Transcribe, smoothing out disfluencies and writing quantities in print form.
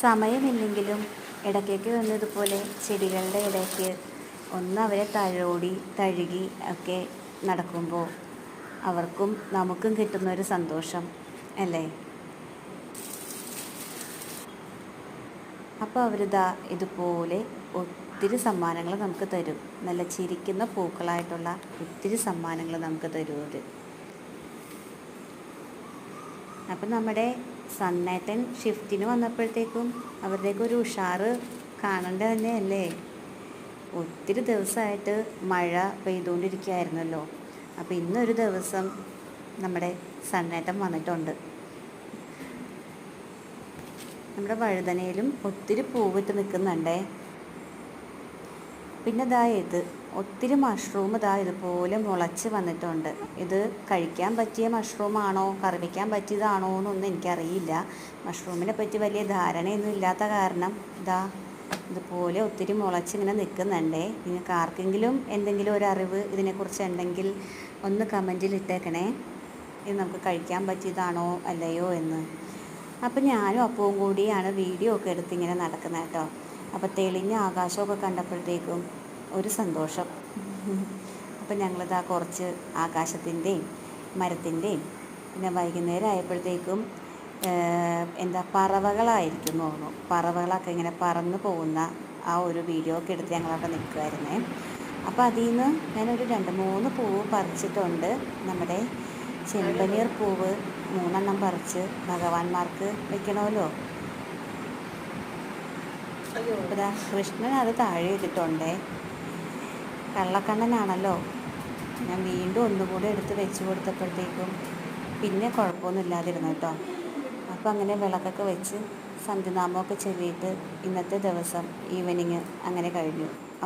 സമയമില്ലെങ്കിലും ഇടയ്ക്കൊക്കെ വന്നതുപോലെ ചെടികളുടെ ഇടയ്ക്ക് ഒന്ന് അവരെ തഴുകി ഒക്കെ നടക്കുമ്പോൾ അവർക്കും നമുക്കും കിട്ടുന്നൊരു സന്തോഷം അല്ലേ? അപ്പോൾ അവരിതാ ഇതുപോലെ ഒത്തിരി സമ്മാനങ്ങൾ നമുക്ക് തരും. നല്ല ചിരിക്കുന്ന പൂക്കളായിട്ടുള്ള ഒത്തിരി സമ്മാനങ്ങൾ നമുക്ക് തരും അവർ. അപ്പം നമ്മുടെ സണ്ണേട്ടൻ ഷിഫ്റ്റിന് വന്നപ്പോഴത്തേക്കും അവരുടെയൊക്കെ ഒരു ഉഷാറ് കാണേണ്ടത് തന്നെയല്ലേ? ഒത്തിരി ദിവസമായിട്ട് മഴ പെയ്തുകൊണ്ടിരിക്കുകയായിരുന്നല്ലോ. അപ്പോൾ ഇന്നൊരു ദിവസം നമ്മുടെ സണ്ണേട്ടൻ വന്നിട്ടുണ്ട്. നമ്മുടെ വഴുതനയിലും ഒത്തിരി പൂവിട്ട് നിൽക്കുന്നുണ്ടേ. പിന്നെ ഇത് ഒത്തിരി മഷ്റൂം ഇതുപോലെ മുളച്ച് വന്നിട്ടുണ്ട്. ഇത് കഴിക്കാൻ പറ്റിയ മഷ്റൂമാണോ കറി വയ്ക്കാൻ പറ്റിയതാണോ എന്നൊന്നും എനിക്കറിയില്ല. മഷ്റൂമിനെ പറ്റി വലിയ ധാരണയൊന്നും ഇല്ലാത്ത കാരണം ഇതുപോലെ ഒത്തിരി മുളച്ചിങ്ങനെ നിൽക്കുന്നുണ്ടേ. നിങ്ങൾക്ക് ആർക്കെങ്കിലും എന്തെങ്കിലും ഒരു അറിവ് ഇതിനെക്കുറിച്ച് ഉണ്ടെങ്കിൽ ഒന്ന് കമൻറ്റിൽ ഇട്ടേക്കണേ. ഇത് നമുക്ക് കഴിക്കാൻ പറ്റിയതാണോ അല്ലയോ എന്ന്. അപ്പം ഞാനും അപ്പവും കൂടിയാണ് വീഡിയോ ഒക്കെ എടുത്തിങ്ങനെ നടക്കുന്നത് കേട്ടോ. അപ്പോൾ തെളിഞ്ഞ ആകാശമൊക്കെ കണ്ടപ്പോഴത്തേക്കും ഒരു സന്തോഷം. അപ്പം ഞങ്ങളിതാ കുറച്ച് ആകാശത്തിൻ്റെയും മരത്തിൻ്റെയും പിന്നെ വൈകുന്നേരം ആയപ്പോഴത്തേക്കും പറവകളായിരിക്കും തോന്നുന്നു. പറവകളൊക്കെ ഇങ്ങനെ പറന്ന് പോകുന്ന ആ ഒരു വീഡിയോ ഒക്കെ എടുത്ത് ഞങ്ങളവിടെ നിൽക്കുമായിരുന്നേ. അപ്പോൾ അതിൽ നിന്ന് ഞാനൊരു 2-3 പൂവ് പറിച്ചിട്ടുണ്ട്. നമ്മുടെ ചെമ്പനീർ പൂവ് 3 പറിച്ച് ഭഗവാന്മാർക്ക് വെക്കണമല്ലോ. അപ്പോൾ കൃഷ്ണൻ അത് താഴെ ഇട്ടിട്ടുണ്ടേ. കള്ളക്കണ്ണനാണല്ലോ. ഞാൻ വീണ്ടും ഒന്നുകൂടി എടുത്ത് വെച്ച് കൊടുത്തപ്പോഴത്തേക്കും പിന്നെ കുഴപ്പമൊന്നുമില്ലാതിരുന്നു കേട്ടോ. അപ്പോൾ അങ്ങനെ വിളക്കൊക്കെ വെച്ച് സന്ധ്യനാമമൊക്കെ ചൊല്ലിയിട്ട് ഇന്നത്തെ ദിവസം ഈവനിങ് അങ്ങനെ കഴിഞ്ഞു.